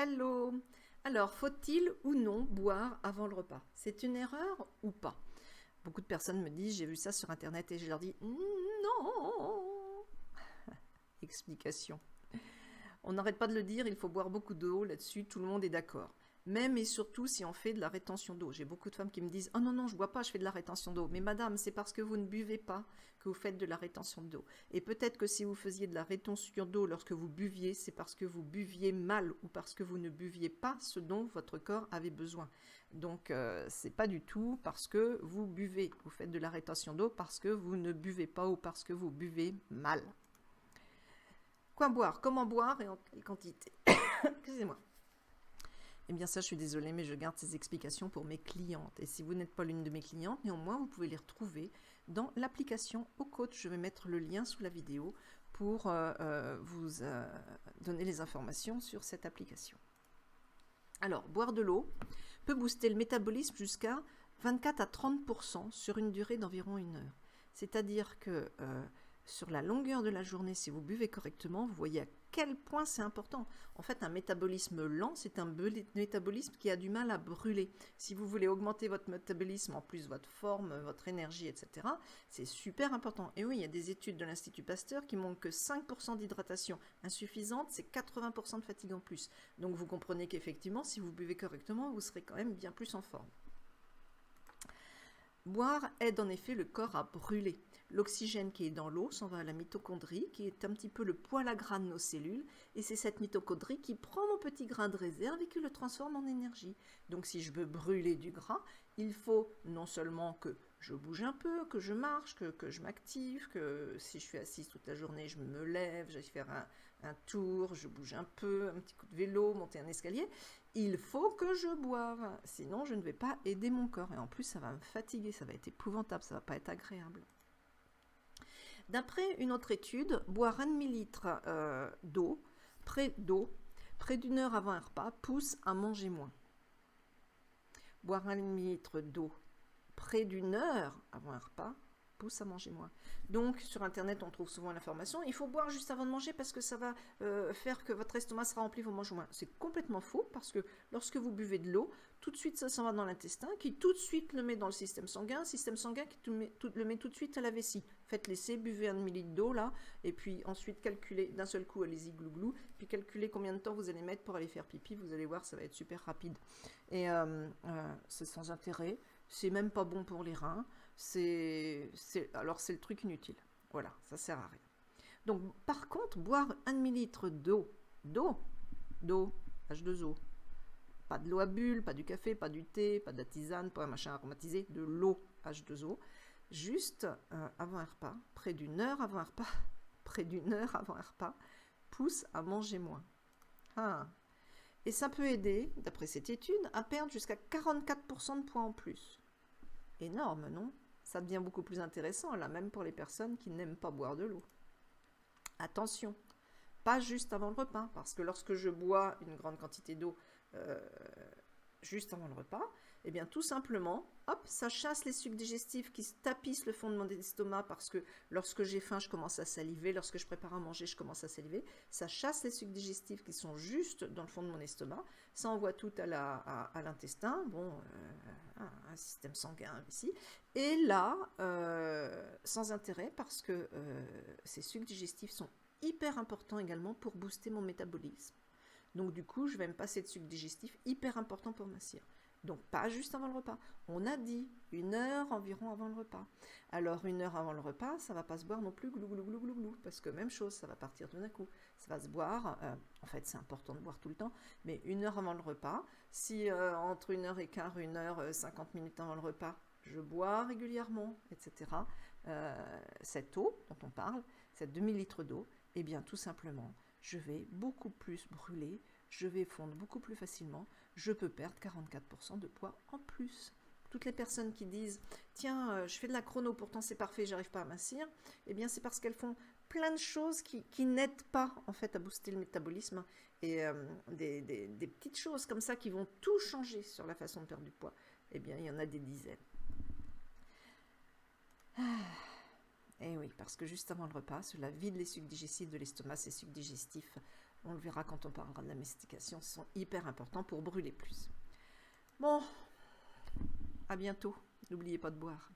Hello! Alors, faut-il ou non boire avant le repas? C'est une erreur ou pas? Beaucoup de personnes me disent, j'ai vu ça sur internet et je leur dis non! Explication. On n'arrête pas de le dire, il faut boire beaucoup d'eau, là-dessus tout le monde est d'accord. Même et surtout si on fait de la rétention d'eau. J'ai beaucoup de femmes qui me disent « Oh non, non, je bois pas, je fais de la rétention d'eau. » Mais madame, c'est parce que vous ne buvez pas que vous faites de la rétention d'eau. Et peut-être que si vous faisiez de la rétention d'eau lorsque vous buviez, c'est parce que vous buviez mal ou parce que vous ne buviez pas ce dont votre corps avait besoin. Donc, c'est pas du tout parce que vous buvez. Vous faites de la rétention d'eau parce que vous ne buvez pas ou parce que vous buvez mal. Quoi boire? Comment boire et en quelle quantité? Excusez-moi. Eh bien ça, je suis désolée, mais je garde ces explications pour mes clientes. Et si vous n'êtes pas l'une de mes clientes, néanmoins, vous pouvez les retrouver dans l'application OCoach. Je vais mettre le lien sous la vidéo pour vous donner les informations sur cette application. Alors, boire de l'eau peut booster le métabolisme jusqu'à 24 à 30% sur une durée d'environ 1 heure. C'est-à-dire que sur la longueur de la journée, si vous buvez correctement, vous voyez à quel point c'est important. En fait, un métabolisme lent, c'est un métabolisme qui a du mal à brûler. Si vous voulez augmenter votre métabolisme, en plus votre forme, votre énergie, etc., c'est super important. Et oui, il y a des études de l'Institut Pasteur qui montrent que 5% d'hydratation insuffisante, c'est 80% de fatigue en plus. Donc vous comprenez qu'effectivement, si vous buvez correctement, vous serez quand même bien plus en forme. Boire aide en effet le corps à brûler. L'oxygène qui est dans l'eau s'en va à la mitochondrie, qui est un petit peu le poêle à gras de nos cellules, et c'est cette mitochondrie qui prend mon petit grain de réserve et qui le transforme en énergie. Donc si je veux brûler du gras, il faut non seulement que je bouge un peu, que je marche, que je m'active, que si je suis assise toute la journée, je me lève, j'aille faire un tour, je bouge un peu, un petit coup de vélo, monter un escalier. Il faut que je boive, sinon je ne vais pas aider mon corps. Et en plus, ça va me fatiguer, ça va être épouvantable, ça ne va pas être agréable. D'après une autre étude, boire 1 demi-litre d'eau, près d'une heure avant un repas, pousse à manger moins. Boire 1 demi-litre d'eau près d'une heure avant un repas pousse à manger moins. Donc sur internet on trouve souvent l'information, il faut boire juste avant de manger parce que ça va faire que votre estomac sera rempli, vous mangez moins. C'est complètement faux parce que lorsque vous buvez de l'eau, tout de suite ça s'en va dans l'intestin qui tout de suite le met dans le système sanguin qui le met tout de suite à la vessie. Faites l'essai, buvez 1 demi-litre d'eau là et puis ensuite calculez d'un seul coup, allez-y glou-glou, puis calculez combien de temps vous allez mettre pour aller faire pipi, vous allez voir ça va être super rapide. Et c'est sans intérêt. C'est même pas bon pour les reins, alors c'est le truc inutile. Voilà, ça sert à rien. Donc par contre, boire 1 demi-litre d'eau, H2O, pas de l'eau à bulles, pas du café, pas du thé, pas de la tisane, pas un machin aromatisé, de l'eau H2O, juste avant un repas, près d'une heure avant un repas, pousse à manger moins. Et ça peut aider, d'après cette étude, à perdre jusqu'à 44% de poids en plus. Énorme, non? Ça devient beaucoup plus intéressant, là, même pour les personnes qui n'aiment pas boire de l'eau. Attention, pas juste avant le repas, parce que lorsque je bois une grande quantité d'eau juste avant le repas, eh bien tout simplement, hop, ça chasse les sucs digestifs qui tapissent le fond de mon estomac parce que lorsque j'ai faim, je commence à saliver, lorsque je prépare à manger, je commence à saliver, ça chasse les sucs digestifs qui sont juste dans le fond de mon estomac, ça envoie tout à l'intestin, bon, un système sanguin ici, et là, sans intérêt parce que ces sucs digestifs sont hyper importants également pour booster mon métabolisme. Donc du coup, je vais me passer de sucre digestif hyper important pour mincir. Donc pas juste avant le repas. On a dit 1 heure environ avant le repas. Alors 1 heure avant le repas, ça ne va pas se boire non plus glou glou glou glou glou, parce que même chose, ça va partir tout d'un coup. Ça va se boire, en fait c'est important de boire tout le temps, mais 1 heure avant le repas, si entre 1h15, 1h50 minutes avant le repas, je bois régulièrement, etc. Cette eau dont on parle, cette demi-litre d'eau, eh bien tout simplement, je vais beaucoup plus brûler, je vais fondre beaucoup plus facilement, je peux perdre 44% de poids en plus. Toutes les personnes qui disent « Tiens, je fais de la chrono, pourtant c'est parfait, j'arrive pas à mincir », eh bien c'est parce qu'elles font plein de choses qui n'aident pas en fait à booster le métabolisme et des petites choses comme ça qui vont tout changer sur la façon de perdre du poids. Eh bien il y en a des dizaines. Et oui, parce que juste avant le repas, cela vide les sucs digestifs de l'estomac. Ces sucs digestifs On le verra quand on parlera de la mastication, sont hyper importants pour brûler plus. Bon, à bientôt. N'oubliez pas de boire.